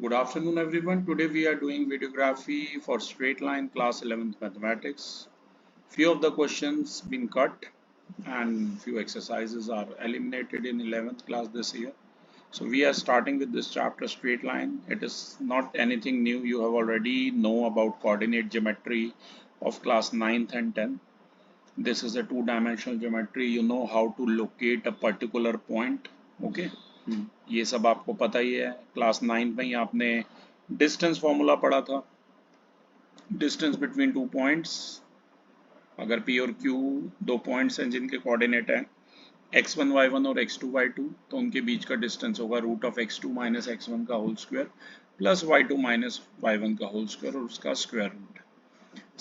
Good afternoon, everyone. Today we are doing videography for straight line class 11th mathematics. Few of the questions been cut and few exercises are eliminated in 11th class this year. So we are starting with this chapter straight line. It is not anything new. You have already know about coordinate geometry of class 9th and 10th. This is a two-dimensional geometry. You know how to locate a particular point. Okay. ये सब आपको पता ही है. Class 9 में ही आपने distance formula पढ़ा था. डिस्टेंस बिटवीन टू पॉइंट्स, अगर पी और क्यू दो पॉइंट्स हैं जिनके कोऑर्डिनेट हैं x1 y1 और x2 y2, तो उनके बीच का डिस्टेंस होगा root of x2 minus x1 का whole square plus y2 minus y1 का होल स्क्वायर और उसका स्क्वायर रूट.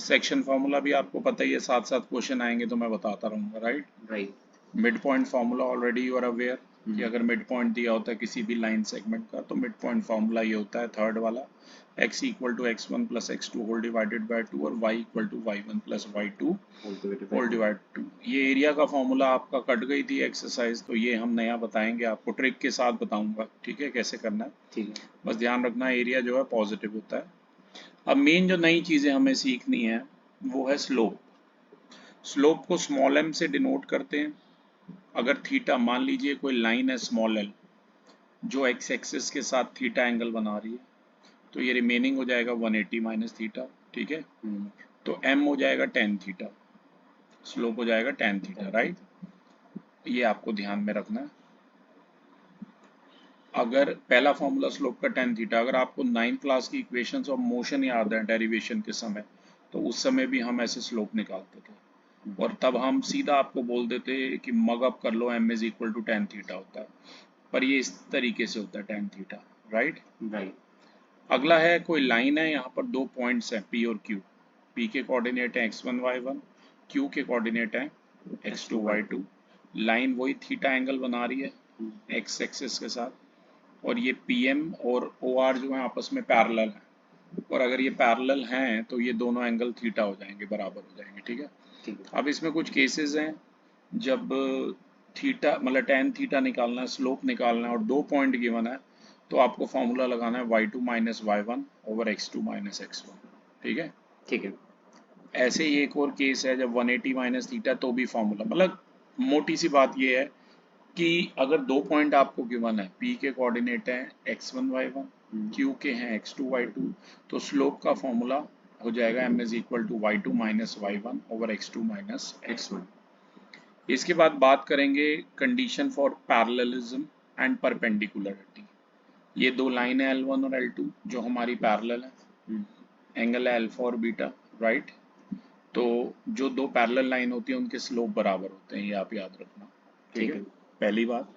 सेक्शन फॉर्मूला भी आपको पता ही है, साथ साथ क्वेश्चन आएंगे तो मैं बताता रहूंगा. Right. Mid point formula already you are aware कि अगर मिड पॉइंट दिया होता है किसी भी लाइन सेगमेंट का तो मिड पॉइंट फॉर्मूला ये होता है थर्ड वाला, x equal to x1 plus x2 whole divided by 2 और y equal to y1 plus y2 whole divide 2. ये एरिया का फॉर्मूला आपका कट गई थी एक्सरसाइज, तो ये हम नया बताएंगे आपको, ट्रिक के साथ बताऊंगा. ठीक है, कैसे करना है. ठीक है, बस ध्यान रखना एरिया जो है पॉजिटिव होता है. अब मेन जो नई चीजें हमें सीखनी है वो है स्लोप. स्लोप को स्मॉल m से डिनोट करते हैं. अगर थीटा, मान लीजिए कोई लाइन है स्मॉल l जो x एक्सिस के साथ थीटा एंगल बना रही है, तो ये रिमेनिंग हो जाएगा 180 माइनस थीटा. ठीक है, तो m हो जाएगा tan थीटा, स्लोप हो जाएगा tan थीटा. राइट, ये आपको ध्यान में रखना है. अगर पहला फॉर्मूला स्लोप का tan थीटा, अगर आपको 9th क्लास की इक्वेशंस ऑफ मोशन याद है डेरिवेशन के समय, तो उस समय भी हम ऐसे स्लोप निकालते थे और तब हम सीधा आपको बोल देते कि मग अप कर लो, m is equal to tan theta होता है, पर ये इस तरीके से होता है tan थीटा. राइट. अगला है कोई लाइन है, यहाँ पर दो पॉइंट्स हैं p और q. p के कोऑर्डिनेट है x1 y1, q के कोऑर्डिनेट है x2 y2. लाइन वही थीटा एंगल बना रही है x एक्सिस के साथ, और ये pm और or जो है आपस में पैरेलल है, और अगर ये पैरेलल हैं तो ये दोनों एंगल थीटा हो जाएंगे, बराबर हो जाएंगे. ठीक है. अब इसमें कुछ केसेस हैं जब थीटा मतलब tan थीटा निकालना है, स्लोप निकालना है और दो पॉइंट गिवन है, तो आपको फॉर्मूला लगाना है y2 minus y1 over x2 minus x1. ठीक है. ठीक है. ऐसे ही एक और केस है जब 180 माइनस थीटा, तो भी फॉर्मूला, मतलब मोटी सी बात ये है कि अगर दो पॉइंट आपको गिवन है, p के कोऑर्डिनेट है x1 y1, q के हैं x2 y2, तो स्लोप का फॉर्मूला हो जाएगा m is equal to y2 minus y1 over x2 minus x1. इसके बाद बात करेंगे condition for parallelism and perpendicularity. ये दो लाइन है L1 और L2 जो हमारी पैरेलल है, एंगल है अल्फा और बीटा. राइट. तो जो दो पैरेलल लाइन होती है उनके स्लोप बराबर होते हैं, ये आप याद रखना. ठीक है, पहली बात.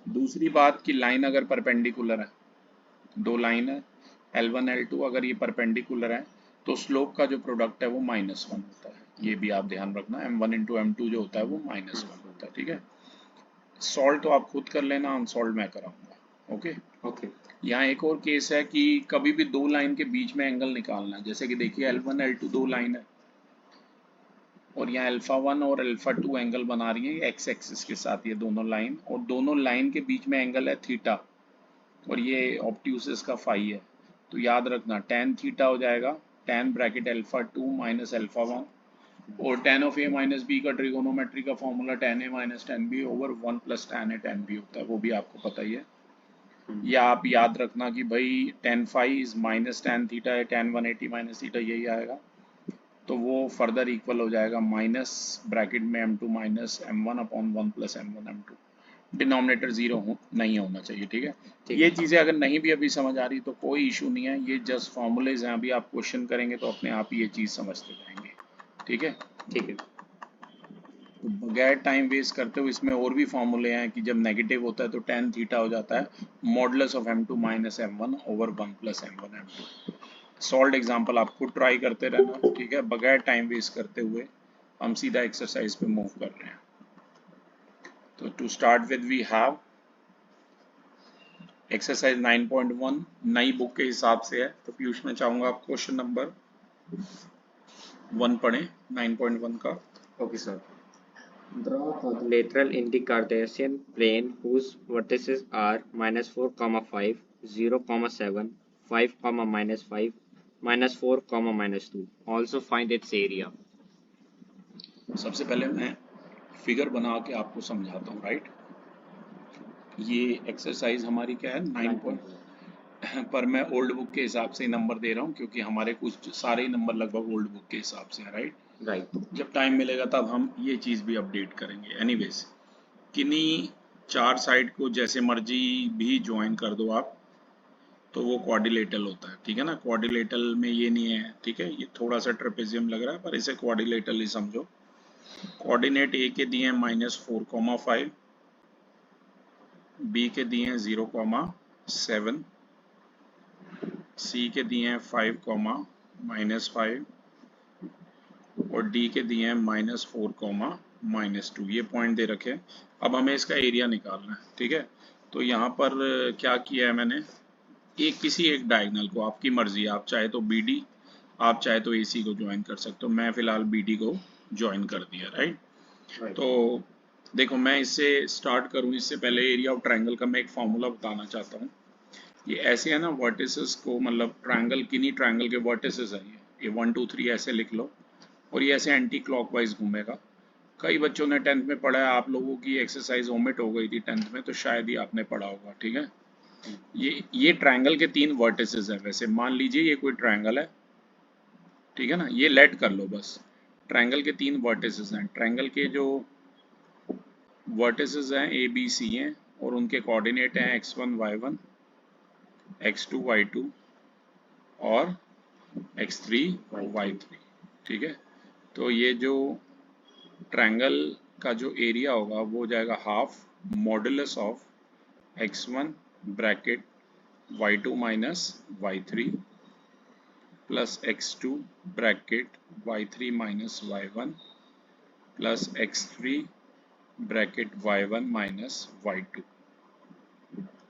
दूसरी बात कि लाइन अगर परपेंडिकुलर है, दो लाइन है L1 L2, अगर ये परपेंडिकुलर है तो स्लोप का जो प्रोडक्ट है वो -1 होता है. ये भी आप ध्यान रखना, m1 इंटू m2 जो होता है वो -1 होता है. ठीक है. सॉल्व तो आप खुद कर लेना, अनसॉल्व मैं कराऊंगा. ओके. यहाँ एक और केस है कि कभी भी दो लाइन के बीच में एंगल निकालना है, जैसे कि देखिए L1 L2 दो लाइन है और यहाँ अल्फा 1 और अल्फा 2 एंगल बना रही है एक्स एक्सिस के साथ, ये दोनों लाइन, और दोनों लाइन के बीच में एंगल है थीटा और ये ऑब्ट्यूसिस का फाई है. तो याद रखना tan थीटा हो जाएगा tan bracket alpha 2 minus alpha 1, और tan of a minus B का ट्रिगोनोमेट्री का formula tan a minus tan b over 1 plus tan a tan b होता है, वो भी आपको पता ही है. या आप याद रखना कि भाई tan phi is minus tan theta है, tan 180 माइनस थीटा यही आएगा, तो वो फर्दर इक्वल हो जाएगा माइनस ब्रैकेट में m2 minus m1 upon 1 plus m1 m2. Denominator zero नहीं होना चाहिए. ठीक है. ये चीज़ें अगर नहीं भी अभी समझ आ रही तो कोई इशू नहीं है, ये जस्ट फॉर्मूलेज हैं, अभी आप क्वेश्चन करेंगे तो अपने आप ही ये चीज़ समझते जाएंगे. ठीक है. तो बगैर टाइम वेस्ट करते हुए इसमें और भी फॉर्मूले हैं कि जब नेगेटिव होता है तो tan थीटा हो जाता है modulus of m2 minus m1 over 1 plus m1 m2. Solve example आप खुद ट्राई करते रहना. ठीक है, बगैर टाइम वेस्ट करते हुए हम सीधा एक्सरसाइज पे मूव कर रहे हैं. तो to start with we have exercise 9.1, नई बुक के हिसाब से है, तो पीयूष में चाहूंगा आप क्वेश्चन नंबर 1 पढ़ें 9.1 का. Okay, sir. Draw a quadrilateral in the Cartesian plane whose vertices are -4, 5, 0, 7, 5 comma minus 5 minus 4 comma minus 2. Also find its area. सबसे पहले मैं फिगर बना के आपको समझाता हूँ, राइट। ये एक्सरसाइज हमारी क्या है, 9 पर मैं ओल्ड बुक के हिसाब से नंबर दे रहा हूँ क्योंकि हमारे कुछ सारे ही नंबर लगभग ओल्ड बुक के हिसाब से हैं, राइट। राइट। जब टाइम मिलेगा तब हम ये चीज़ भी अपडेट करेंगे। एनीवेज, किन्हीं चार साइड को जैसे मर्जी भी ज्वाइन कर दो आप, तो वो क्वाड्रिलेटरल होता है, ठीक है ना। क्वाड्रिलेटरल में ये नहीं है, ठीक है, ये थोड़ा सा ट्रेपेजियम लग रहा है पर इसे क्वाड्रिलेटरल ही समझो। कोऑर्डिनेट ए के दिए हैं -4,5, बी के दिए हैं 0,7, सी के दिए हैं 5,-5 और डी के दिए हैं -4,-2। ये पॉइंट दे रखे हैं। अब हमें इसका एरिया निकालना है, ठीक है। तो यहाँ पर क्या किया है मैंने, किसी एक डायगोनल को, आपकी मर्जी, आप चाहे तो BD, आप चाहे तो AC को ज्वाइन कर सकते हो। मैं फिलहाल BD को ज्वाइन कर दिया, राइट। तो देखो, मैं इससे स्टार्ट करूँ इससे पहले एरिया ऑफ ट्रायंगल का मैं एक फॉर्मूला बताना चाहता हूँ। ये ऐसे है ना, वर्टिसेस को, मतलब ट्रायंगल, किन्हीं ट्रायंगल के वर्टिसेस हैं ये 1 2 3 ऐसे लिख लो और ये ऐसे एंटी क्लॉकवाइज घूमेगा। कई बच्चों ने 10th में पढ़ा है, आप लोगों की एक्सरसाइज ओमिट हो गई थी 10th में, तो शायद ही आपने पढ़ा होगा, ठीक है। ये ट्रायंगल के 3 वर्टिसेस हैं। वैसे मान लीजिए ये कोई ट्रायंगल है, ठीक है ना, ये लेट कर लो बस। ट्रायंगल के 3 वर्टिसेस हैं। ट्रायंगल के जो वर्टिसेस हैं ABC हैं और उनके कोऑर्डिनेट हैं x1 y1, x2 y2 और x3 y3, ठीक है। तो ये जो ट्रायंगल का जो एरिया होगा वो हो जाएगा half modulus of x1 bracket y2 minus y3 plus x2 bracket y3 minus y1 plus x3 bracket y1 minus y2।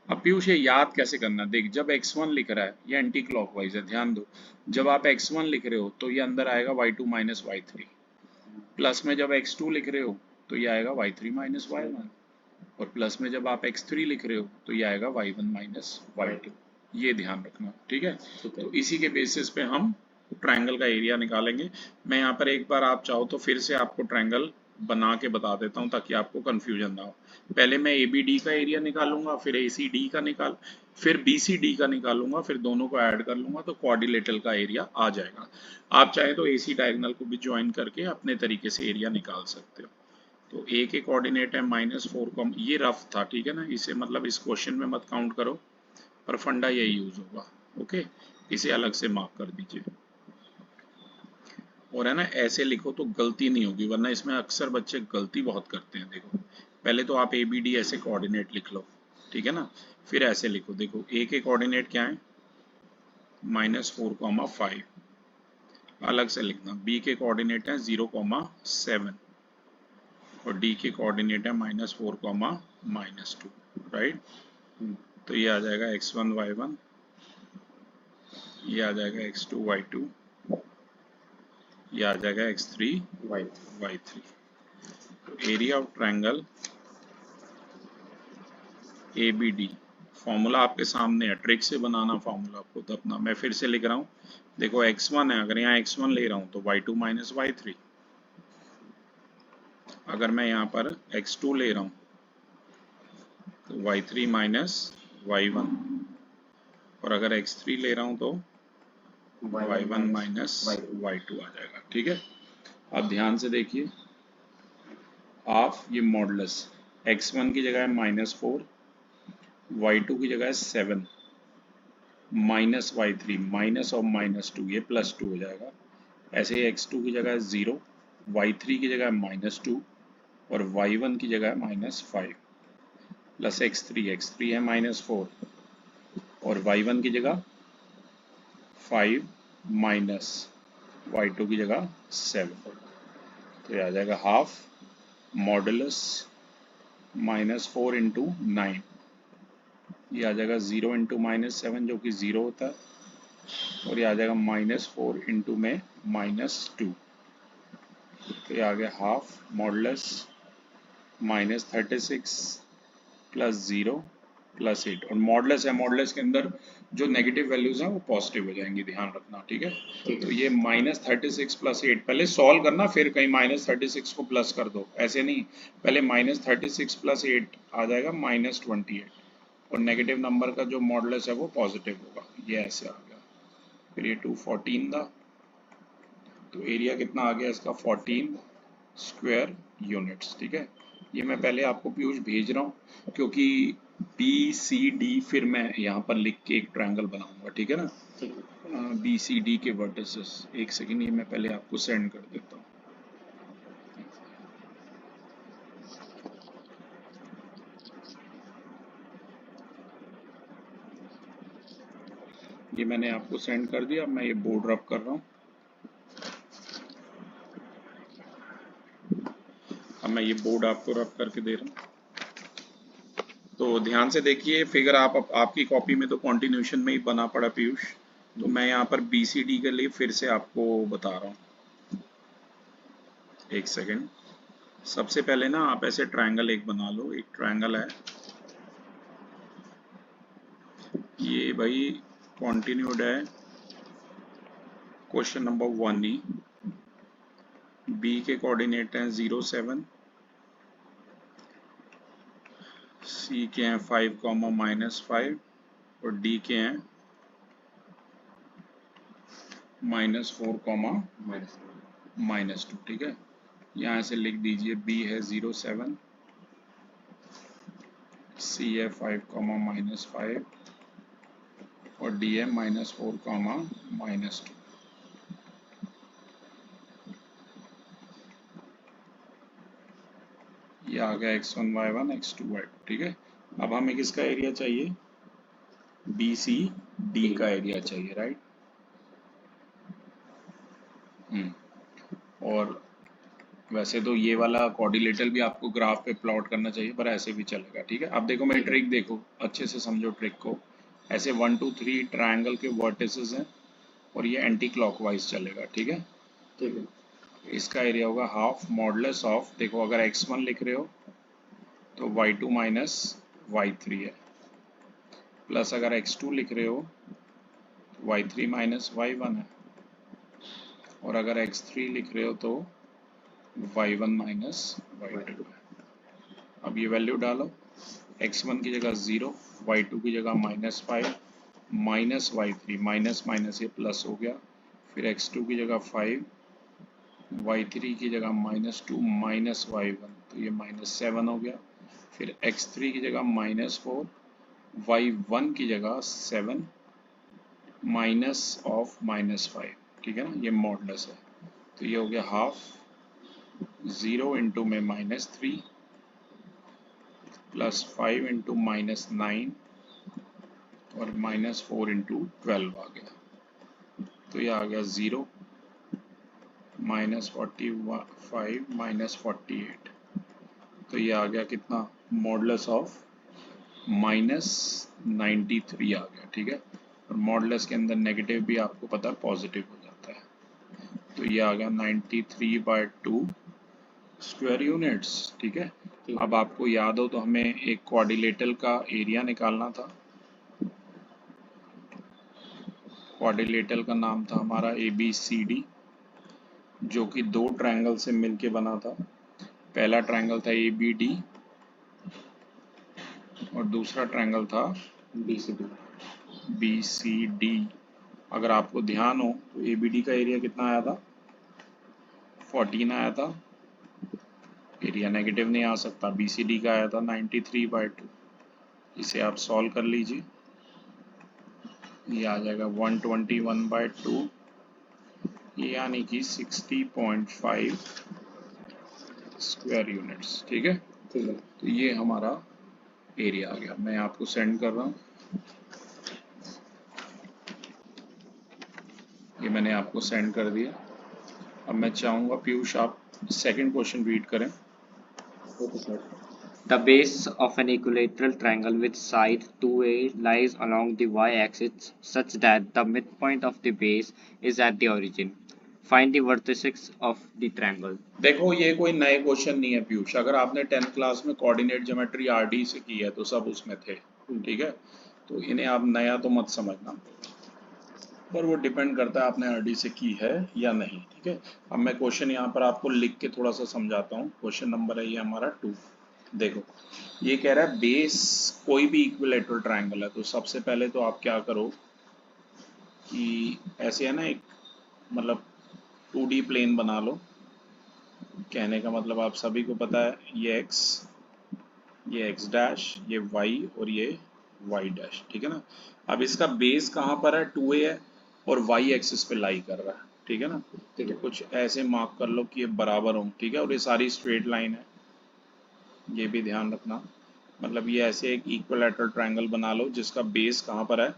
अब पीयूष ये याद कैसे करना, देख, जब x1 लिख रहा है ये एंटी क्लॉकवाइज है, ध्यान दो। जब आप x1 लिख रहे हो तो ये अंदर आएगा y2 माइनस y3, प्लस में जब x2 लिख रहे हो तो ये आएगा y3 माइनस y1, और प्लस में जब आप x3 लिख रहे हो तो ये आएगा y1 माइनस y2। ये ध्यान रखना, ठीक है। तो इसी के बेसिस पे हम ट्रायंगल का एरिया निकालेंगे। मैं यहाँ पर एक बार, आप चाहो तो फिर से आपको ट्रायंगल बना के बता देता हूँ ताकि आपको कंफ्यूजन ना हो। पहले मैं ABD का एरिया निकालूंगा, फिर ACD का फिर BCD का निकालूंगा, फिर दोनों को ऐड कर लूंगा तो क्वाड्रिलेटरल का एरिया आ जाएगा। आप चाहे तो AC डायगोनल को भी ज्वाइन करके अपने तरीके से एरिया निकाल सकते हो। तो A के कोऑर्डिनेट है -4, ये रफ था, ठीक है ना, इसे मतलब इस क्वेश्चन में मत काउंट करो, पर फंडा यही यूज होगा, ओके। इसे अलग से मार्क कर दीजिए और है ना, ऐसे लिखो तो गलती नहीं होगी, वरना इसमें अक्सर बच्चे गलती बहुत करते हैं। देखो, पहले तो आप ABD ऐसे कोऑर्डिनेट लिख लो, ठीक है ना, फिर ऐसे लिखो। देखो, A के कोऑर्डिनेट क्या है, -4,5, अलग से लिखना। B के कोऑर्डिनेट है 0,7 और D के कोऑर्डिनेट है -4,-2, राइट। तो ये आ जाएगा x1 y1, ये आ जाएगा x2 y2, ये आ जाएगा x3 y3। तो area of triangle ABD, formula आपके सामने है, ट्रिक से बनाना फॉर्मूला खुद अपना। मैं फिर से लिख रहा हूँ, देखो x1 है, अगर यहाँ x1 ले रहा हूँ तो y2 माइनस y3, अगर मैं यहाँ पर x2 ले रहा हूँ तो y3 माइनस y1, और अगर x3 ले रहा हूँ तो y1 माइनस y2 आ जाएगा, ठीक है। अब ध्यान से देखिए, आप ये मॉडुलस x1 की जगह है -4, y2 की जगह है 7, माइनस y3, माइनस और -2, ये +2 हो जाएगा। ऐसे ही x2 की जगह है 0, y3 की जगह है -2 और y1 की जगह है -5, प्लस x3 है -4 और y1 की जगह 5 माइनस y2 की जगह 7, तो ये आ जाएगा हाफ मॉडुलस -4 इंटू 9, ये आ जाएगा 0 इंटू -7 जो कि 0 होता है, और ये आ जाएगा -4 इंटू में -2, तो ये आ गया हाफ मॉडुलस -36 प्लस 0 प्लस 8 और मॉडलेस है, मॉडलेस के अंदर जो नेगेटिव वैल्यूज हैं वो पॉजिटिव हो जाएंगी, ध्यान रखना, ठीक है। ठीक तो है। ये -36 प्लस 8, पहले सॉल्व करना फिर कहीं -36 को प्लस कर दो, ऐसे नहीं, पहले -36 प्लस 8 आ जाएगा -28 और नेगेटिव नंबर का जो मॉडलेस है वो पॉजिटिव होगा, ये ऐसे आ गया। फिर ये 214 था, तो एरिया कितना आ गया इसका 14 स्क्वायर यूनिट्स, ठीक है। ये मैं पहले आपको पीयूष भेज रहा हूँ क्योंकि BCD फिर मैं यहाँ पर लिख के एक ट्रायंगल बनाऊंगा, ठीक है ना। ठीक है। BCD के वर्टिसेस, एक सेकेंड, ये मैं पहले आपको सेंड कर देता हूँ। ये मैंने आपको सेंड कर दिया, अब मैं ये बोर्ड रब कर रहा हूँ। अब मैं ये बोर्ड आपको रब करके दे रहा हूँ, तो ध्यान से देखिए फिगर। आपकी कॉपी में तो कॉन्टिन्यूशन में ही बना पड़ा पीयूष, तो मैं यहाँ पर BCD के लिए फिर से आपको बता रहा हूँ, एक सेकेंड। सबसे पहले ना आप ऐसे ट्रायंगल एक बना लो, एक ट्रायंगल है ये भाई, कॉन्टिन्यूड है, क्वेश्चन नंबर 1 ही। B के कोऑर्डिनेट हैं 0 7, C के हैं 5, -5 और D के हैं -4, -2, ठीक है। यहाँ से लिख दीजिए B है 0 7, C है 5, -5 और D है -4, -2। ये आ गया x1 y1 x2 y2, ठीक है। अब हमें किसका एरिया चाहिए, BCD का एरिया चाहिए, राइट। और वैसे तो ये वाला कोऑर्डिनेटर भी आपको ग्राफ पे प्लॉट करना चाहिए, पर ऐसे भी चलेगा, ठीक है। अब देखो मेरी ट्रिक देखो, अच्छे से समझो ट्रिक को। ऐसे 1 2 3 ट्रायंगल के वर्टिसेस हैं और ये एंटी क्लॉकवाइज चलेगा, ठीक है। ठीक है। इसका एरिया होगा हाफ मॉडुलस ऑफ, देखो अगर x1 लिख रहे हो तो y2 माइनस y3 है, प्लस अगर x2 लिख रहे हो तो y3 माइनस y1 है, और अगर x3 लिख रहे हो तो y1 माइनस y2 है। अब ये वैल्यू डालो, x1 की जगह 0, y2 की जगह -5, माइनस y3, माइनस माइनस ये प्लस हो गया, फिर x2 की जगह 5, y3 की जगह -2 माइनस y1, तो ये -7 हो गया, फिर x3 की जगह -4, y1 की जगह 7 माइनस ऑफ -5, ठीक है ना, ये मॉडुलस है। तो ये हो गया हाफ 0 इंटू में -3 प्लस 5 इंटू -9 और -4 इंटू 12 आ गया, तो ये आ गया 0 -45 -48, तो ये आ गया कितना, मॉडुलस ऑफ -93 आ गया, ठीक है। और मॉडुलस के अंदर नेगेटिव भी आपको पता है पॉजिटिव हो जाता है, तो ये आ गया 93/2 स्क्वायर यूनिट्स, ठीक है। अब आपको याद हो तो हमें एक क्वाड्रिलेटरल का एरिया निकालना था, क्वाड्रिलेटरल का नाम था हमारा ABCD, जो कि दो ट्रायंगल से मिलके बना था। पहला ट्रायंगल था ABD और दूसरा ट्रायंगल था BCD। अगर आपको ध्यान हो तो ABD का एरिया कितना आया था, 14 आया था, एरिया नेगेटिव नहीं आ सकता। BCD का आया था 93/2, इसे आप सॉल्व कर लीजिए, ये आ जाएगा 121/2, यानी कि 60.5 स्क्वायर यूनिट्स, ठीक है। तो ये हमारा एरिया आ गया, मैं आपको सेंड कर रहा हूँ, ये मैंने आपको सेंड कर दिया। अब मैं चाहूँगा पीयूष आप सेकंड क्वेश्चन रीड करें। The base of an equilateral triangle with side 2a lies along the y-axis such that the midpoint of the base is at the origin. Find the vertices of the triangle. देखो ये कोई नए question नहीं है पीयूष, अगर आपने 10th class में coordinate geometry RD से की है तो सब उसमें थे। ठीक है। तो इन्हें आप नया तो मत समझना, पर वो डिपेंड करता है आपने आरडी से की है या नहीं। ठीक है, अब मैं क्वेश्चन यहाँ पर आपको लिख के थोड़ा सा समझाता हूँ। क्वेश्चन नंबर है ये हमारा 2। देखो, ये कह रहा है बेस कोई भी इक्विलेटरल ट्रायंगल है, तो सबसे पहले तो आप क्या करो कि ऐसे है ना, एक मतलब 2D प्लेन बना लो। कहने का मतलब आप सभी को पता है, ये एक्स डैश, ये वाई और ये वाई डैश। ठीक है ना। अब इसका बेस कहाँ पर है, 2a है और वाई एक्सिस पे लाई कर रहा है। ठीक है ना। ठीक तो है। कुछ ऐसे मार्क कर लो कि ये बराबर हो। ठीक है, और ये सारी स्ट्रेट लाइन है, ये भी ध्यान रखना। मतलब ये ऐसे एक इक्विलैटरल ट्रायंगल बना लो जिसका बेस कहाँ पर है,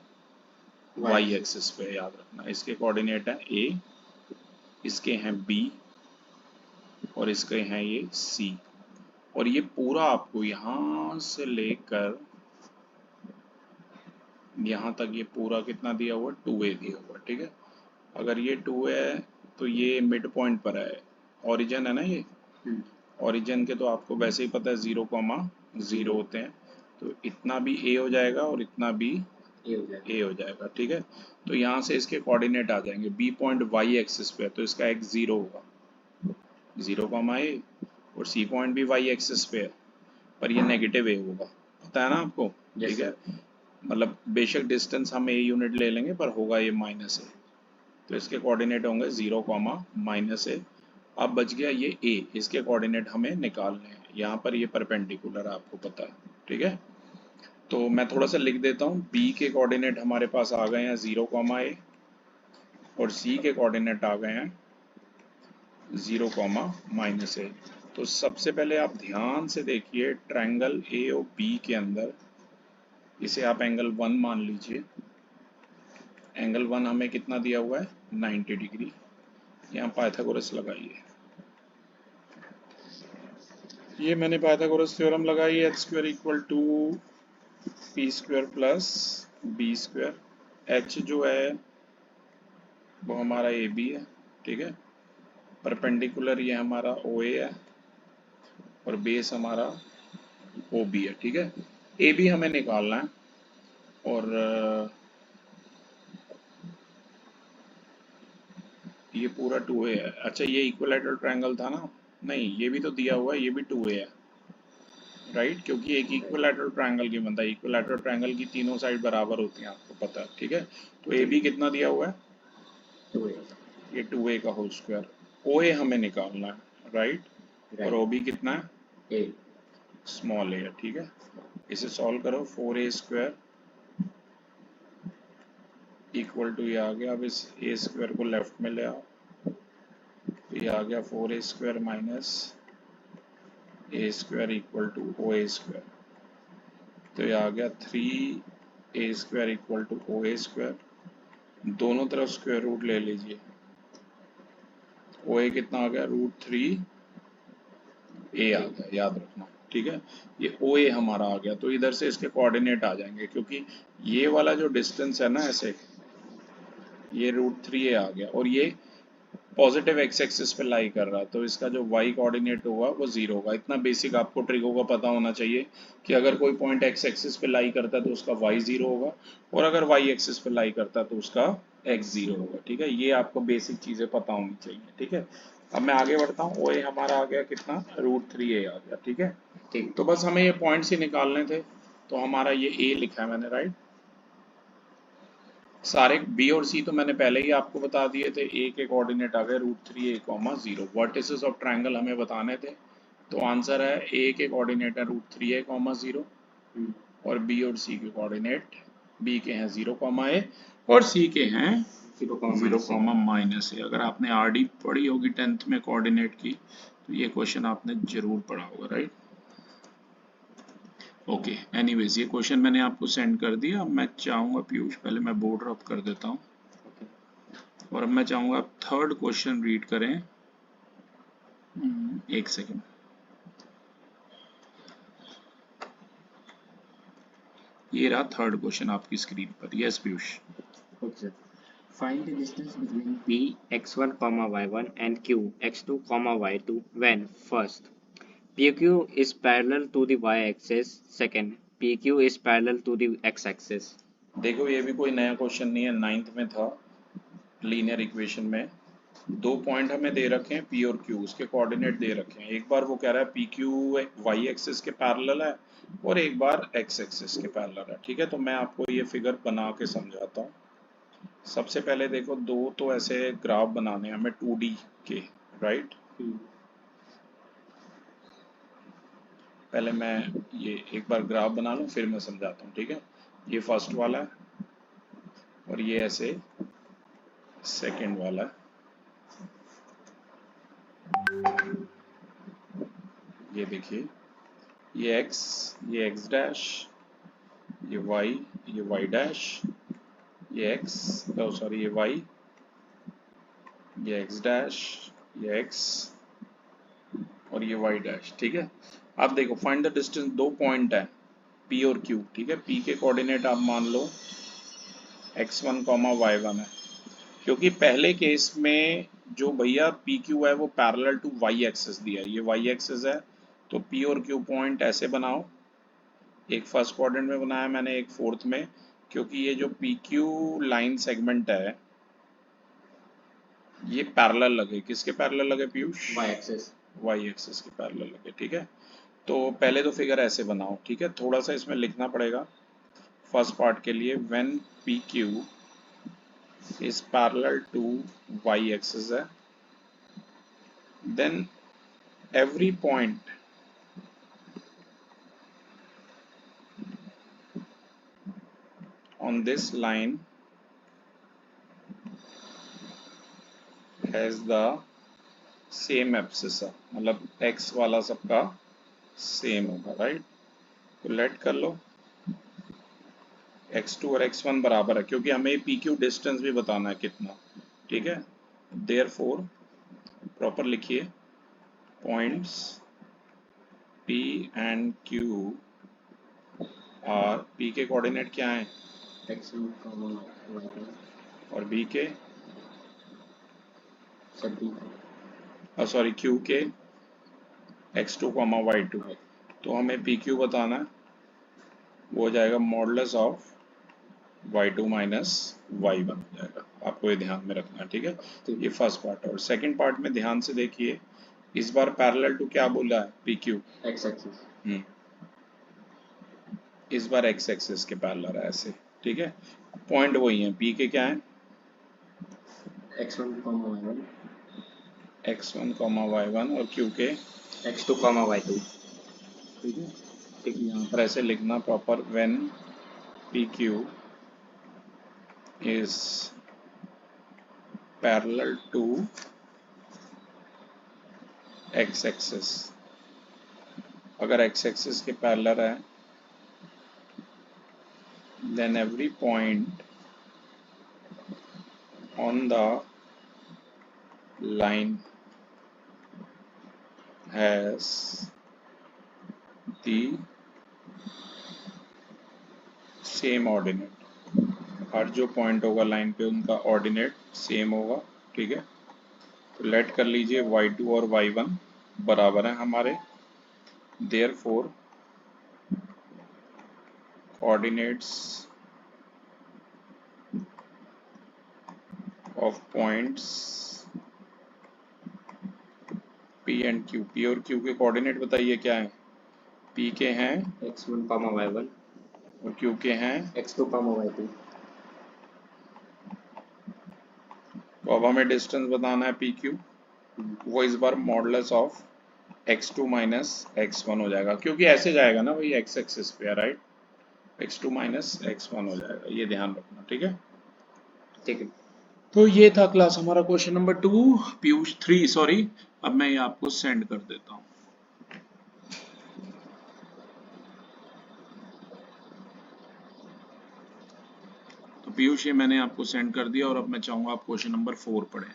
वाई एक्सिस पे। याद रखना इसके कोऑर्डिनेट है a, इसके हैं b और इसके हैं ये c। और ये पूरा आपको यहाँ से लेकर यहाँ तक ये पूरा कितना दिया हुआ, 2a दिया हुआ। ठीक है, अगर ये 2a है तो ये मिड पॉइंट पर है, ओरिजिन है ना ये। ओरिजिन के तो आपको वैसे ही पता है 0,0 होते हैं, तो इतना भी a हो जाएगा और इतना भी a हो जाएगा। ठीक है, तो यहाँ से इसके कोऑर्डिनेट आ जाएंगे। b पॉइंट y एक्सिस पे है तो इसका x 0 होगा, 0,a, और c पॉइंट भी y एक्सिस पे है पर ये नेगेटिव a होगा, पता है ना आपको। ठीक है, मतलब बेशक डिस्टेंस हम a यूनिट ले लेंगे पर होगा ये माइनस a, तो इसके कोऑर्डिनेट होंगे 0,-a। अब बच गया ये a, इसके कोऑर्डिनेट हमें निकालने हैं। यहाँ पर ये परपेंडिकुलर आपको पता है। ठीक है, तो मैं थोड़ा सा लिख देता हूँ। b के कोऑर्डिनेट हमारे पास आ गए हैं 0,a और c के कोऑर्डिनेट आ गए हैं 0,-a। तो सबसे पहले आप ध्यान से देखिए, ट्रायंगल ए और बी के अंदर इसे आप एंगल 1 मान लीजिए। एंगल 1 हमें कितना दिया हुआ है, 90 डिग्री। यहाँ पाइथागोरस लगाइए। ये मैंने पाइथागोरस थ्योरम लगाई, H square equal to P square plus B square. H जो है वो हमारा ए बी है। ठीक है, परपेंडिकुलर ये हमारा ओ ए है और बेस हमारा ओ बी है। ठीक है, ए बी हमें निकालना है और ये पूरा 2a है। अच्छा, ये इक्विलैटरल ट्रायंगल था ना, नहीं ये भी तो दिया हुआ है, ये भी 2a है राइट, क्योंकि एक इक्विलैटरल ट्रायंगल की बनता है। इक्विलैटरल ट्रायंगल की तीनों साइड बराबर होती हैं, आपको पता है। ठीक है, तो ए बी कितना दिया हुआ है, ये 2a का होल स्क्वायर। ओ ए हमें निकालना है राइट, और ओ बी कितना है, स्मॉल ए है। ठीक है, इसे सॉल्व करो, 4a स्क्वायर इक्वल टू ये आ गया। अब इस ए स्क्वायर को लेफ्ट में ले आओ, तो ये आ गया 4a square minus A square equal to O A square. तो ये आ गया 3a square equal to O A square. दोनों तरफ स्क्वायर रूट ले लीजिए। ओ ए कितना आ गया, √3 a आ गया, याद रखना। ठीक है, ये ओ ए हमारा आ गया, तो इधर से इसके कोऑर्डिनेट आ जाएंगे, क्योंकि ये वाला जो डिस्टेंस है ना ऐसे, ये √3a आ गया और ये पॉजिटिव एक्स एक्सिस पे लाई कर रहा है, तो इसका जो वाई कोऑर्डिनेट होगा वो 0 होगा। इतना बेसिक आपको ट्रिकों का पता होना चाहिए कि अगर कोई पॉइंट एक्स एक्सिस पे लाई करता है तो उसका वाई 0 होगा, और अगर वाई एक्सिस पे लाई करता है तो उसका एक्स 0 होगा। ठीक है, ये आपको बेसिक चीज़ें पता होनी चाहिए। ठीक है, अब मैं आगे बढ़ता हूँ। ओ ए हमारा आ गया कितना, √3a आ गया। ठीक है, ठीक, तो बस हमें ये पॉइंट्स ही निकालने थे, तो हमारा ये ए लिखा है मैंने राइट। सारे बी और सी तो मैंने पहले ही आपको बता दिए थे। ए के कोऑर्डिनेट आ गए √3a, 0। वर्टिसेस ऑफ ट्रायंगल हमें बताने थे, तो आंसर है ए के कोऑर्डिनेट है √3a, 0 और बी और सी के कोऑर्डिनेट, बी के हैं 0,a और सी के हैं 0,-a। अगर आपने आरडी पढ़ी होगी 10th में कोऑर्डिनेट की, तो ये क्वेश्चन आपने जरूर पढ़ा होगा राइट। ओके, एनीवेज ये क्वेश्चन मैंने आपको सेंड कर दिया। अब मैं चाहूँगा पीयूष, पहले मैं बोर्ड ड्रॉप कर देता हूँ, और अब मैं चाहूँगा आप थर्ड क्वेश्चन रीड करें। एक सेकेंड, ये रहा थर्ड क्वेश्चन आपकी स्क्रीन पर। Yes Piyush. Okay. Find the distance between P x1, y1 and Q x2, y2 when first PQ is parallel to the y-axis, second PQ is parallel to the x-axis. देखो ये भी कोई नया question नहीं है, 9th में था लीनियर इक्वेशन में। दो पॉइंट हमें दे रखे हैं P और Q, उसके कोऑर्डिनेट दे रखे हैं। एक बार वो कह रहा है PQ y एक्सिस के पैरेलल है और एक बार x एक्सिस के पैरेलल है। ठीक है, तो मैं आपको ये फिगर बना के समझाता हूँ। सबसे पहले देखो, दो तो ऐसे ग्राफ बनाने हैं हमें 2D के, राइट। पहले मैं ये एक बार ग्राफ बना लूं फिर मैं समझाता हूँ। ठीक है, ये फर्स्ट वाला है और ये ऐसे सेकंड वाला है। ये देखिए, ये x, ये x डैश, ये y डैश, ये x, सॉरी ये y, ये x डैश, ये x और ये y डैश। ठीक है, अब देखो फाइंड द डिस्टेंस, दो पॉइंट है P और Q। ठीक है, P के कोऑर्डिनेट आप मान लो x1, y1 है, क्योंकि पहले केस में जो भैया PQ है वो पैरेलल टू y एक्सिस दिया है, ये y एक्सिस है, तो P और Q पॉइंट ऐसे बनाओ। एक फर्स्ट क्वाड्रेंट में बनाया मैंने, एक फोर्थ में, क्योंकि ये जो PQ लाइन सेगमेंट है ये पैरेलल लगे। किसके पैरेलल लगे Piyush? Y axis. y axis के पैरेलल लगे। ठीक है, तो पहले तो फिगर ऐसे बनाओ। ठीक है, थोड़ा सा इसमें लिखना पड़ेगा फर्स्ट पार्ट के लिए। When PQ is parallel to y axis है, then every point on this line has the same abscissa, मतलब x वाला सबका सेम होगा, राइट। तो लेट कर लो x2 और x1 बराबर है, क्योंकि हमें PQ डिस्टेंस भी बताना है कितना। ठीक है, देयरफॉर प्रॉपर लिखिए, points P and Q are, P के कोऑर्डिनेट क्या हैं? x1, और B के, सॉरी Q के x2, y2। तो हमें PQ बताना है, वो हो जाएगा modulus of y2 minus y1 हो जाएगा। आपको ये ध्यान में रखना है। ठीक है, ये फर्स्ट पार्ट है। और सेकंड पार्ट में ध्यान से देखिए, इस बार पैरेलल टू क्या बोला है? PQ x axis. इस बार x एक्सिस के पैरेलल है ऐसे। ठीक है, पॉइंट वही है, P के क्या है? x1, y1, x1, y1 और Q के x2, y2। ठीक है, ठीक, यहाँ पर ऐसे लिखना proper, when PQ is parallel to x axis। अगर x axis के पैरेलल है, then every point on the line has the same ordinate। हर जो पॉइंट होगा लाइन पे उनका ऑर्डिनेट सेम होगा। ठीक है, तो लेट कर लीजिए y2 और y1 बराबर है हमारे, therefore coordinates of points P and Q। P और Q के कोऑर्डिनेट बताइए क्या है? P के हैं x1, y1 और Q के हैं x2, y2। तो अब हमें डिस्टेंस बताना है PQ, वो इस बार modulus of x2 minus x1 हो जाएगा, क्योंकि ऐसे जाएगा ना भाई, x एक्सिस पे है, राइट। x2 माइनस x1 हो जाएगा, ये ध्यान रखना। ठीक है, ठीक है, तो ये था क्लास हमारा क्वेश्चन नंबर 2, पीयूष 3 सॉरी। अब मैं ये आपको सेंड कर देता हूँ। तो पीयूष ये मैंने आपको सेंड कर दिया और अब मैं चाहूंगा आप क्वेश्चन नंबर 4 पढ़ें।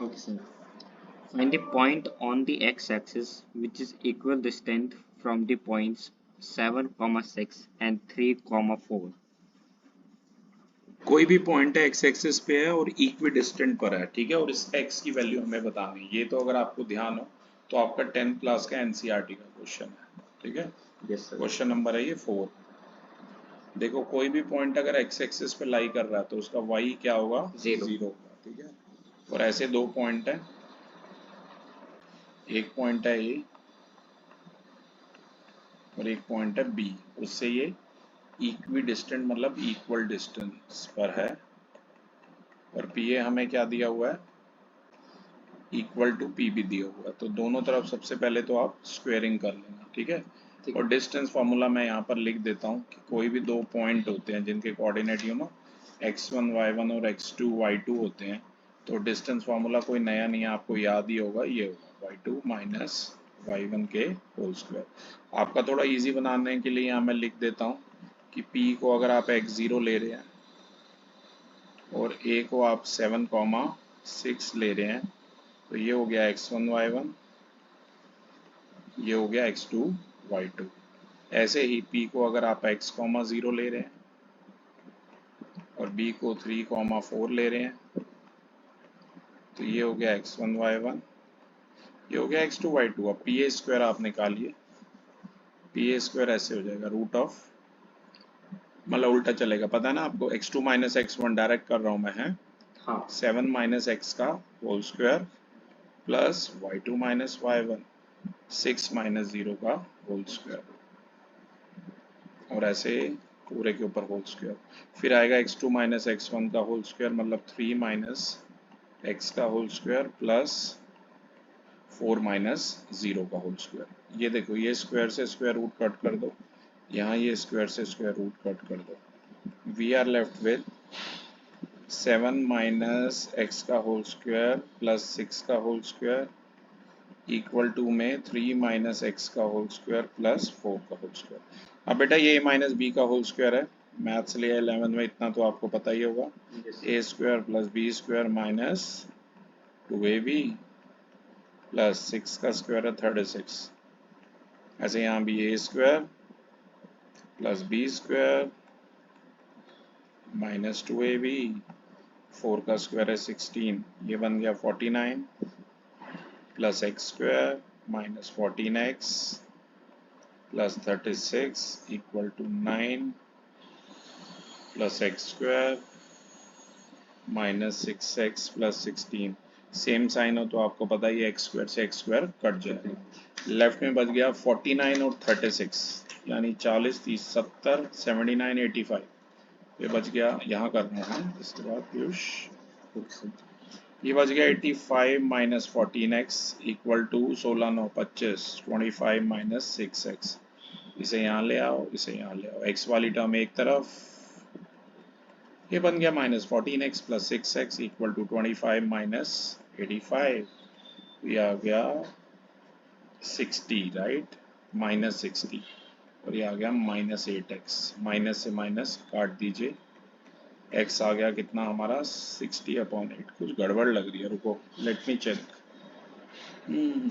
Okay sir. Find the point on the x-axis which is equidistant from the points 7, 6 and 3, 4. कोई भी पॉइंट है x एक्सिस पे है और इक्विडिस्टेंट पर है। ठीक है, और इस x की वैल्यू हमें बतानी है। ये तो अगर आपको ध्यान हो तो आपका 10th क्लास का NCERT का क्वेश्चन है। ठीक है, Yes sir. क्वेश्चन नंबर है ये 4। देखो कोई भी पॉइंट अगर एक्स एक्सिस पे लाई कर रहा है तो उसका वाई क्या होगा, 0. जीरो होगा, ठीक है। और ऐसे दो पॉइंट है, एक पॉइंट है ए और एक पॉइंट है बी, उससे ये इक्वी डिस्टेंट मतलब इक्वल डिस्टेंस पर है। और पी ए हमें क्या दिया हुआ है, इक्वल टू पी भी दिया हुआ है। तो दोनों तरफ सबसे पहले तो आप स्क्वेयरिंग कर लेना, ठीक है। ठीक और डिस्टेंस फार्मूला मैं यहाँ पर लिख देता हूँ कि कोई भी दो पॉइंट होते हैं जिनके कोऑर्डिनेट x1 y1 और x2 y2 होते हैं, तो डिस्टेंस फार्मूला कोई नया नहीं है, आपको याद ही होगा, ये होगा y2 माइनस y1 के होल स्क्वायर। आपका थोड़ा इजी बनाने के लिए यहाँ मैं लिख देता हूँ कि p को अगर आप x0 ले रहे हैं और a को आप 7,6 ले रहे हैं, तो ये हो गया x1 y1, ये हो गया x2 y2। ऐसे ही p को अगर आप x, 0 ले रहे हैं और b को 3, 4 ले रहे हैं, तो ये हो गया x1 y1, ये हो गया x2 y2। अब पी ए स्क्वायर आप निकालिए, पी ए स्क्वायर ऐसे हो जाएगा रूट ऑफ, मतलब उल्टा चलेगा, पता है ना आपको, x2 माइनस x1 डायरेक्ट कर रहा हूँ मैं, है हाँ 7 माइनस x का whole square plus y2 minus y1 6 minus 0 का होल स्क्वायर, और ऐसे पूरे के ऊपर होल स्क्वायर। फिर आएगा x2 माइनस x1 का होल स्क्वायर मतलब 3 माइनस x का होल स्क्वायर प्लस 4 माइनस 0 का होल स्क्वायर। ये देखो, ये स्क्वायर से स्क्वायर रूट कट कर दो, यहाँ ये स्क्वायर से स्क्वायर रूट कट कर दो, we are left with 7 minus x का होल स्क्वायर प्लस 6 का होल स्क्वायर इक्वल टू में 3 माइनस एक्स का होल स्क्वायर प्लस 4 का होल स्क्वायर। अब बेटा ये a माइनस बी का होल स्क्वायर है, मैथ्स लिया 11 में, इतना तो आपको पता ही होगा, A square plus B square minus 2ab plus 6 का स्क्वायर है 36। ऐसे यहाँ भी ए square plus B square minus 2ab, 4 का स्क्वायर है 16, ये बन गया 49 plus X square minus 14x plus 36 equal to 9 plus X square minus 6x plus 16। Same sign हो तो आपको पता ही है एक्स स्क्वायर से एक्स स्क्वायर कट जाएगा। लेफ्ट में बच गया 49 और 36, यानी 40, 30, 70, 79, 85, ये बच गया, यहाँ करना है इसके बाद पीयूष, ये बच गया 85 minus 14x equal to 16 9 25 25 minus 6x। इसे यहाँ ले आओ, इसे यहाँ ले आओ, x वाली टर्म एक तरफ, ये बन गया minus 14x plus 6x equal to 25 minus 85, ये आ गया 60, राइट, माइनस 60, और ये आ गया माइनस 8x, माइनस से माइनस काट दीजिए, x आ गया कितना हमारा 60/8, कुछ गड़बड़ लग रही है, रुको लेट मी चेक,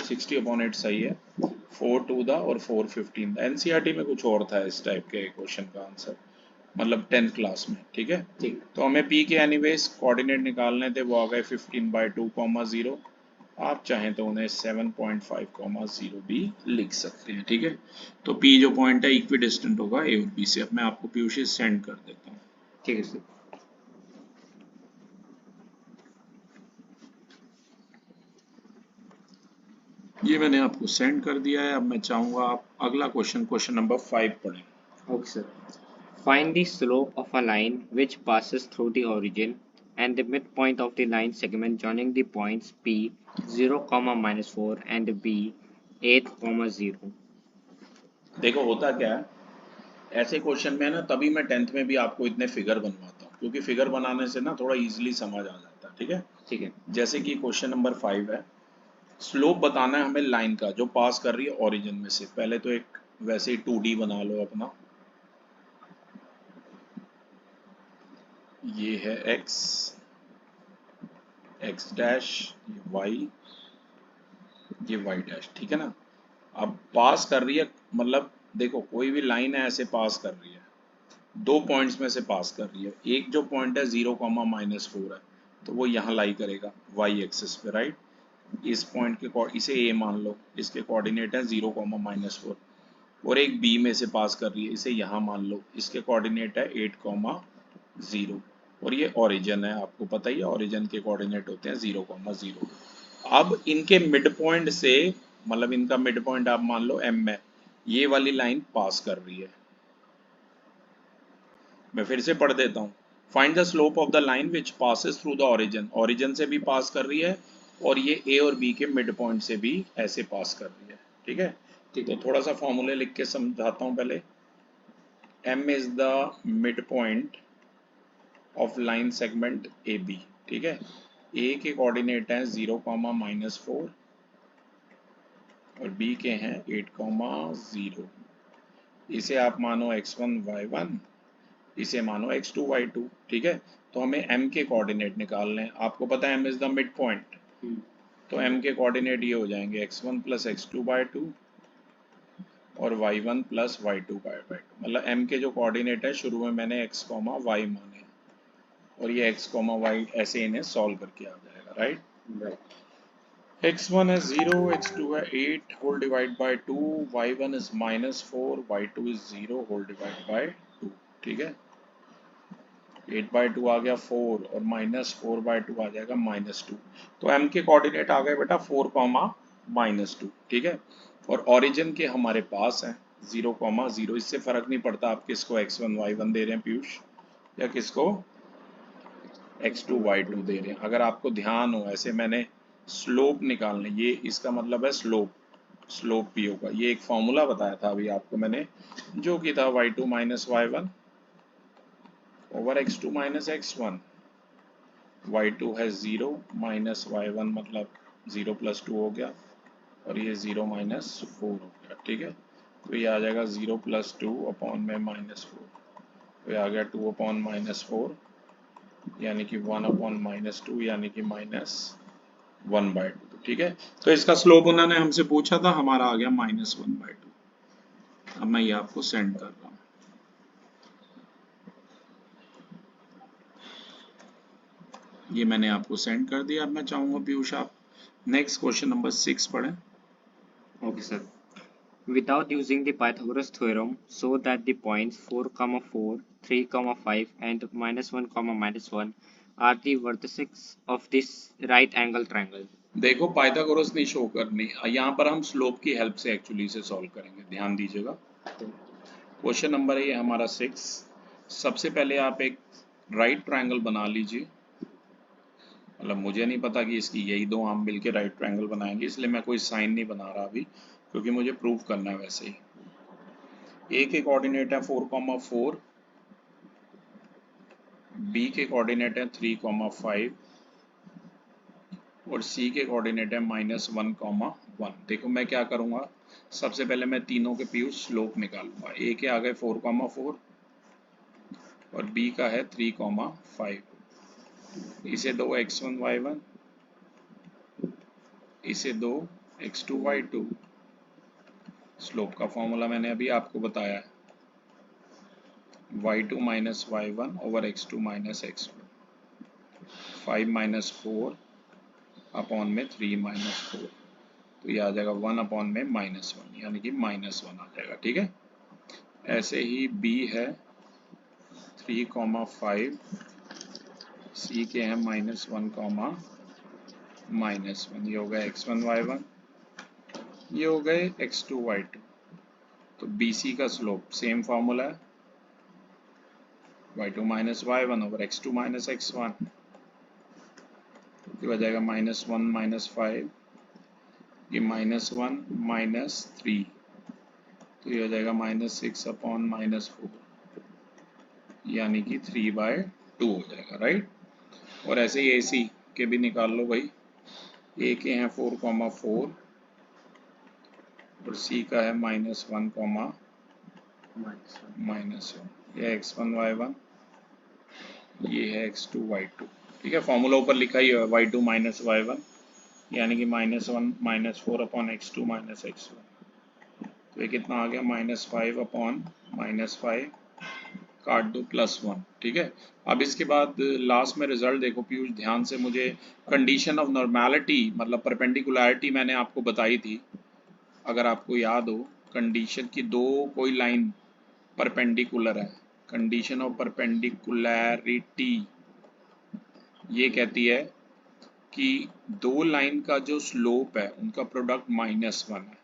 60/8 सही है, 4 टू द और 4 15, एनसीईआरटी में कुछ और था इस टाइप के क्वेश्चन का आंसर, मतलब 10th क्लास में, ठीक है। ठीक तो हमें p के एनीवेज कोऑर्डिनेट निकालने थे, वो आ गए 15/2, 0। आप चाहें तो उन्हें 7.5, 0 भी लिख सकते हैं, ठीक है। तो p जो पॉइंट है इक्वी डिस्टेंट होगा a और b से। अब मैं आपको पीयूष सेंड कर देता हूँ। ठीक है सर। ये मैंने आपको सेंड कर दिया है। अब मैं चाहूंगा आप अगला क्वेश्चन नंबर 5 पढ़ें। Okay sir. Find the slope of a line which passes through the origin and the midpoint of the line segment joining the points P 0, -4 and B 8, 0. देखो होता क्या है, ऐसे क्वेश्चन में ना, तभी मैं 10th में भी आपको इतने फिगर बनवाता हूँ, क्योंकि फिगर बनाने से ना थोड़ा इजीली समझ आ जाता है, ठीक है। ठीक है। जैसे कि क्वेश्चन नंबर 5 है, स्लोप बताना है हमें लाइन का जो पास कर रही है ओरिजिन में से। पहले तो एक वैसे ही 2D बना लो अपना, ये है x, x डैश, ये y, ये y डैश, ठीक है ना। अब पास कर रही है, मतलब देखो कोई भी लाइन है ऐसे पास कर रही है, दो पॉइंट्स में से पास कर रही है। एक जो पॉइंट है 0, -4 है, तो वो यहाँ लाई करेगा y एक्सिस पे, राइट। इस पॉइंट के इसे a मान लो, इसके कोऑर्डिनेट है 0, -4। और एक बी में से पास कर रही है, इसे यहाँ मान लो, इसके कोऑर्डिनेट है 8,0 और ये ओरिजिन है, आपको पता ही है ओरिजिन के कोऑर्डिनेट होते हैं 0,0। अब इनके मिड पॉइंट से, मतलब इनका मिड पॉइंट आप मान लो एम में, ये वाली लाइन पास कर रही है। मैं फिर से पढ़ देता हूँ। Find the slope of the line which passes through the origin, origin से भी पास कर रही है और ये ए और बी के मिड पॉइंट से भी ऐसे पास कर रही है। ठीक है, तो थोड़ा सा फॉर्मूले लिख के समझाता हूँ पहले। M is the mid point of line segment A B. ठीक है, ए के कोऑर्डिनेट हैं 0,-4 और बी के हैं 8,0। इसे आप मानो x1 y1, इसे मानो x2 y2। ठीक है, तो हमें m के कोऑर्डिनेट निकालने हैं। आपको पता है m is the mid point, तो m के कोऑर्डिनेट ये हो जाएंगे x1 + x2/2 और y1 + y2/2। मतलब m के जो कोऑर्डिनेट है शुरू में मैंने x, y माने और ये x, y ऐसे इन्हें सॉल्व करके आ जाएगा। राइट, x1 है 0, x2 है 8 whole divide by 2, y1 is -4, y2 is 0 whole divide by 2। ठीक है, 8/2 आ गया 4 और -4/2 आ जाएगा -2। तो m के कोऑर्डिनेट आ गए बेटा 4, -2। ठीक है, और ओरिजिन के हमारे पास है 0,0। इससे फर्क नहीं पड़ता आप किसको x1 y1 दे रहे हैं पीयूष, या किसको x2 y2 दे रहे हैं। अगर आपको ध्यान हो, ऐसे मैंने स्लोप निकालने, ये इसका मतलब है स्लोप, स्लोप भी होगा। ये एक फॉर्मूला बताया था अभी आपको मैंने, जो कि था y2 - y1 over x2 - x1। y2 है 0 - y1 मतलब 0 + 2 हो गया और ये 0 - 4 हो गया। ठीक है, तो ये आ जाएगा 0 + 2 अपॉन में -4, तो ये आ गया 2 अपॉन -4 यानी कि 1 अपॉन -2 यानी कि -1/2। ठीक है, तो इसका स्लोप उन्होंने हमसे पूछा था, हमारा आ गया -1/2। अब मैं ये आपको सेंड कर रहा हूँ। ये मैंने आपको सेंड कर दिया। अब मैं चाहूंगा पीयूष आप नेक्स्ट क्वेश्चन नंबर 6 पढ़ें। Okay, sir. Without using the Pythagoras theorem, show that the points 4,4, 3,5 and -1, -1 are the vertices of this right angle triangle. देखो पाइथागोरस नहीं शो करनी, यहाँ पर हम स्लोप की हेल्प से एक्चुअली इसे सॉल्व करेंगे, ध्यान दीजिएगा। क्वेश्चन नंबर है ये हमारा 6। सबसे पहले आप एक राइट ट्रायंगल बना लीजिए। मतलब मुझे नहीं पता कि इसकी यही दो आर्म मिलके राइट ट्रायंगल बनाएंगे, इसलिए मैं कोई साइन नहीं बना रहा अभी, क्योंकि मुझे प्रूव करना है। वैसे ही ए के कोऑर्डिनेट है 4,4, बी के कोऑर्डिनेट है 3,5 और सी के कोऑर्डिनेट है -1,1। देखो मैं क्या करूँगा, सबसे पहले मैं तीनों के पीयूष स्लोप निकालूंगा। ए के आ गए 4,4 और बी का है 3,5। इसे दो x1 y1, इसे दो x2 y2। स्लोप का फॉर्मूला मैंने अभी आपको बताया है, y2 - y1 over x2 - x1, 5 - 4 upon में 3 - 4, तो ये आ जाएगा 1 अपॉन में -1 यानी कि -1 आ जाएगा। ठीक है, ऐसे ही b है 3,5, c के हैं -1, -1, ये हो गया x1 y1, ये हो गए x2 y2। तो BC का स्लोप सेम फॉर्मूला है, y2 - y1 over x2 - x1, ये हो जाएगा -1 - 5, ये -1 - 3, तो ये हो जाएगा -6 अपॉन -4 यानी कि 3/2 हो जाएगा। राइट, और ऐसे ही AC के भी निकाल लो भाई। A के हैं 4,4 और C का है -1, -1, ये x1 y1, ये है x2 y2। ठीक है, फॉर्मूला ऊपर लिखा ही है y2 - y1 यानी कि -1 - 4 अपॉन x2 - x1, तो ये कितना आ गया -5 अपॉन -5, काट दो +1। ठीक है, अब इसके बाद लास्ट में रिजल्ट देखो पीयूष ध्यान से, मुझे कंडीशन ऑफ नॉर्मेलिटी मतलब परपेंडिकुलरिटी मैंने आपको बताई थी, अगर आपको याद हो कंडीशन की दो कोई लाइन परपेंडिकुलर है, कंडीशन ऑफ परपेंडिकुलैरिटी ये कहती है कि दो लाइन का जो स्लोप है उनका प्रोडक्ट -1 है।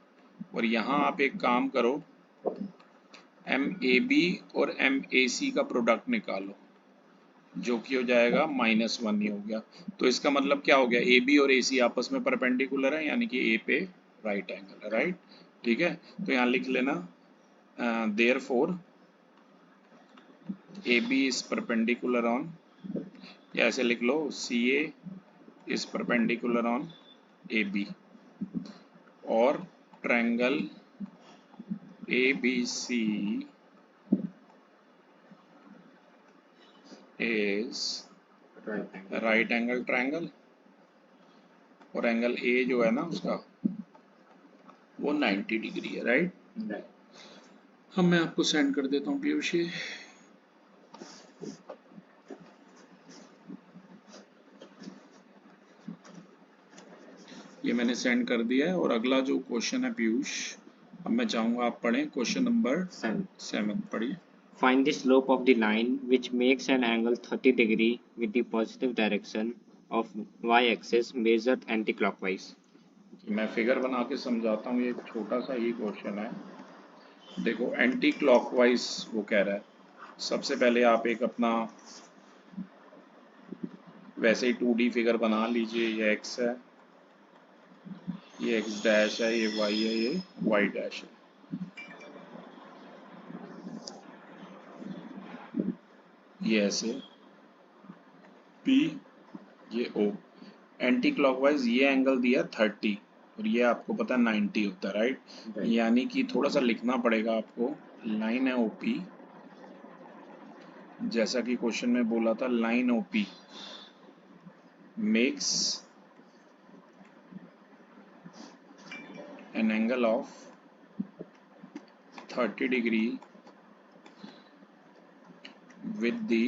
और यहाँ आप एक काम करो, MAB और MAC का प्रोडक्ट निकालो, जो कि हो जाएगा -1 ही हो गया। तो इसका मतलब क्या हो गया, AB और AC आपस में परपेंडिकुलर है, यानी कि A पे राइट एंगल है, राइट। ठीक है, तो यहाँ लिख लेना therefore AB is perpendicular on, या ऐसे लिख लो CA is perpendicular on AB, और triangle ABC is right angle triangle, और एंगल A जो है ना उसका वो 90 डिग्री है, राइट। हम मैं आपको सेंड कर देता हूँ पीयूष ये मैंने सेंड कर दिया है। और अगला जो क्वेश्चन है पीयूष, अब मैं चाहूंगा आप पढ़ें क्वेश्चन नंबर 7 पढ़िए। Find the slope of the line which makes an angle 30 degree with the positive direction of y-axis measured anti-clockwise. मैं फिगर बना के समझाता हूँ, ये छोटा सा ही क्वेश्चन है। देखो एंटी क्लॉकवाइज वो कह रहा है, सबसे पहले आप एक अपना वैसे ही 2D फिगर बना लीजिए। ये x है, ये x डैश है, ये y है, ये y डैश है। ये ऐसे P, ये O। एंटी क्लॉकवाइज ये एंगल दिया 30 और ये आपको पता है 90 होता है, राइट। यानी कि थोड़ा सा लिखना पड़ेगा आपको, लाइन है OP, जैसा कि क्वेश्चन में बोला था, line OP makes an angle of 30 degree with the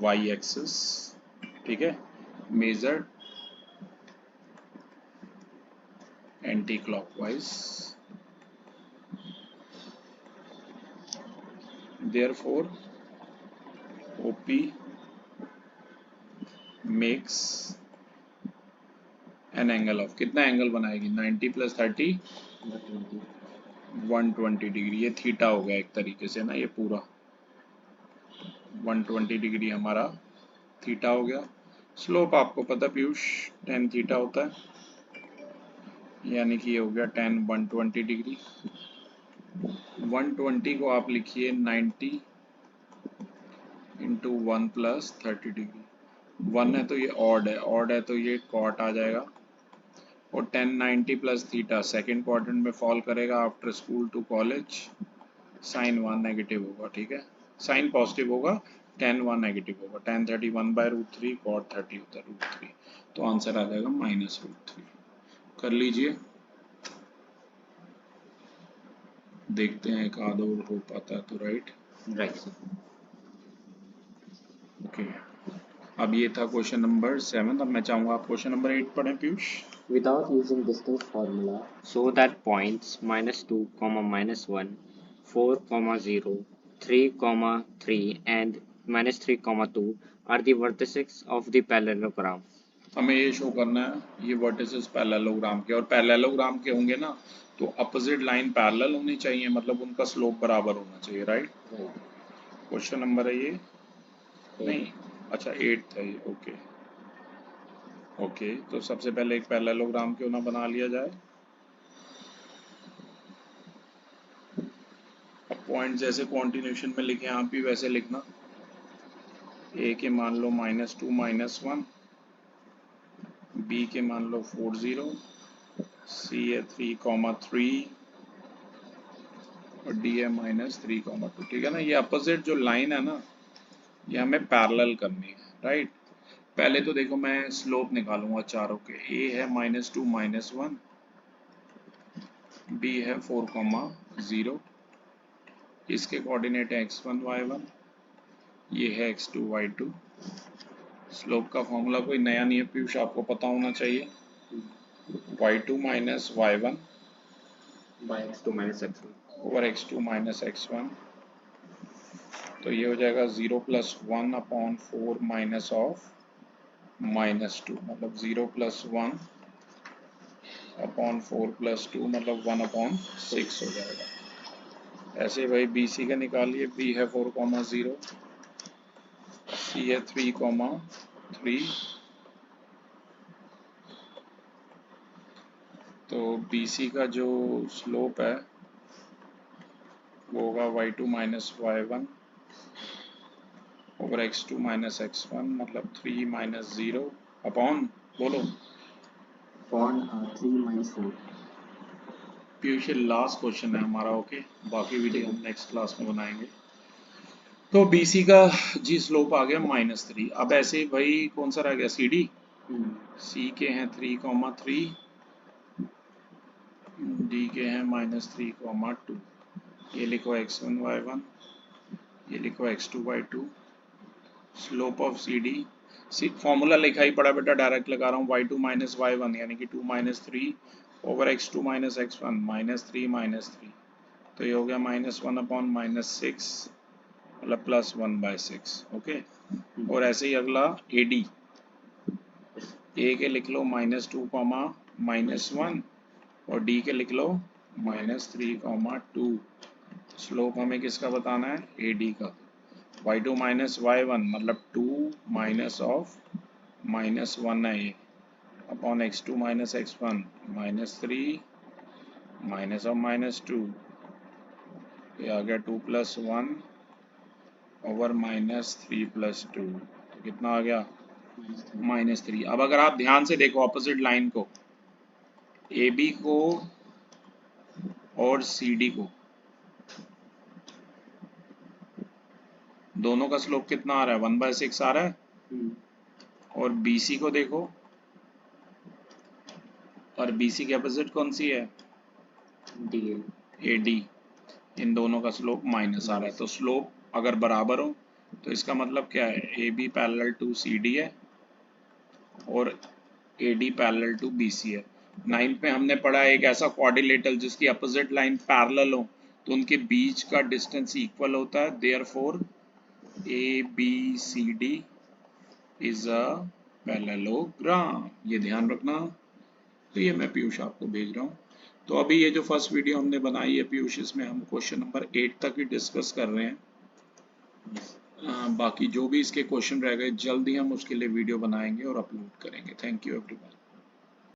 y axis, ठीक है, measured anti clockwise. therefore OP makes an angle of, कितना एंगल बनाएगी, 90 + 30 120 डिग्री। ये थीटा हो गया एक तरीके से ना, ये पूरा 120 डिग्री हमारा थीटा हो गया। स्लोप आपको पता पीयूष tan थीटा होता है, यानी कि ये हो गया tan 120 डिग्री। 120 को आप लिखिए 90 इंटू 1 + 30 डिग्री। 1 है तो ये ऑड है, ऑड है तो ये कॉट आ जाएगा। और tan 90 + थीटा सेकेंड क्वाड्रेंट में फॉल करेगा after school to college. Sine 1 negative होगा, ठीक है, साइन पॉजिटिव होगा, tan 1 नेगेटिव होगा। tan 30 1/√3, cot 30 होता है √3, तो आंसर आ जाएगा -√3। कर लीजिए, देखते हैं एक आध और हो पाता है तो, राइट। ओके, अब ये था क्वेश्चन नंबर 7। अब मैं चाहूंगा आप क्वेश्चन नंबर 8 पढ़ें Piyush. Without using distance formula, show that points -2, -1, 4, 0, 3, 3 and -3, 2 are the vertices of the parallelogram. हमें ये शो करना है, ये वर्टिसेस पैरेललोग्राम के, और पैरेललोग्राम के होंगे ना तो अपोजिट लाइन पैरेलल होनी चाहिए, मतलब उनका स्लोप बराबर होना चाहिए, राइट। क्वेश्चन नंबर है ये, नहीं अच्छा 8 है ये, ओके ओके। तो सबसे पहले एक पैरेललोग्राम क्यों ना बना लिया जाए। अब पॉइंट जैसे कॉन्टिन्यूशन में लिखे आप भी वैसे लिखना। ए के मान लो -2 -1, बी के मान लो 4 0, सी है 3 3 और डी है -3 2, ठीक है ना। ये अपोजिट जो लाइन है ना ये हमें पैरेलल करनी है, राइट। पहले तो देखो मैं स्लोप निकालूंगा चारों के। ए है -2 -1, बी है 4 0, इसके कोऑर्डिनेट है x1 y1, ये है x2 y2। स्लोप का फॉर्मूला कोई नया नहीं है पीयूष, आपको पता होना चाहिए। y2 - y1 by x2 minus x1. Over x2 minus x1, तो ये हो जाएगा 0 प्लस 1 अपॉन 4 माइनस ऑफ -2, मतलब 0 प्लस 1 अपॉन 4 प्लस 2 मतलब 1 अपॉन 6 हो जाएगा। ऐसे भाई बी सी का निकालिए, बी है 4,0, सी है 3,3, तो बी सी का जो स्लोप है वो होगा y2 minus y1 over x2 minus x1, मतलब 3 माइनस 0 अपॉन, बोलो Upon 3 minus 4. पीयूष ये लास्ट क्वेश्चन है हमारा, ओके, बाकी वीडियो हम नेक्स्ट क्लास में बनाएंगे। तो BC का जी स्लोप आ गया -3। अब ऐसे ही भाई कौन सा रह गया, CD, C के हैं 3,3, D के हैं -3,2, ये लिखो x1 y1, ये लिखो x2 y2, slope of CD, formula लिखा ही पड़ा बेटा, डायरेक्ट लगा रहा हूँ, y2 माइनस y1 यानी कि 2 minus 3 over x2 minus x1 -3, तो ये हो गया -1 अपॉन -6 मतलब +1/6, ओके। और ऐसे ही अगला AD, A के लिख लो -2, -1 और D के लिख लो -3, 2। स्लोप हमें किसका बताना है, AD का। y2 माइनस y1 मतलब 2 माइनस ऑफ -1 है ये, upon x2 minus x1 -3 minus of -2, ये आ गया 2 प्लस 1 ओवर -3 प्लस 2, तो कितना आ गया -3। अब अगर आप ध्यान से देखो ऑपोजिट लाइन को, AB को और CD को, दोनों का स्लोप कितना आ रहा है, 1/6 आ रहा है। और BC को देखो, और BC की अपोजिट कौन सी है, AD, इन दोनों का स्लोप माइनस आ रहा है। तो स्लोप अगर बराबर हो तो इसका मतलब क्या है, AB पैरेलल टू CD है और AD पैरेलल टू BC है। 9 पे हमने पढ़ा एक ऐसा क्वाड्रिलेटरल जिसकी अपोजिट लाइन पैरेलल हो तो उनके बीच का डिस्टेंस इक्वल होता है, therefore ABCD is a parallelogram, ये ध्यान रखना। तो ये मैं पीयूष आपको भेज रहा हूँ। तो अभी ये जो फर्स्ट वीडियो हमने बनाई है पीयूष, इसमें हम क्वेश्चन नंबर 8 तक ही डिस्कस कर रहे हैं। बाकी जो भी इसके क्वेश्चन रह गए जल्द ही हम उसके लिए वीडियो बनाएंगे और अपलोड करेंगे। Thank you everyone.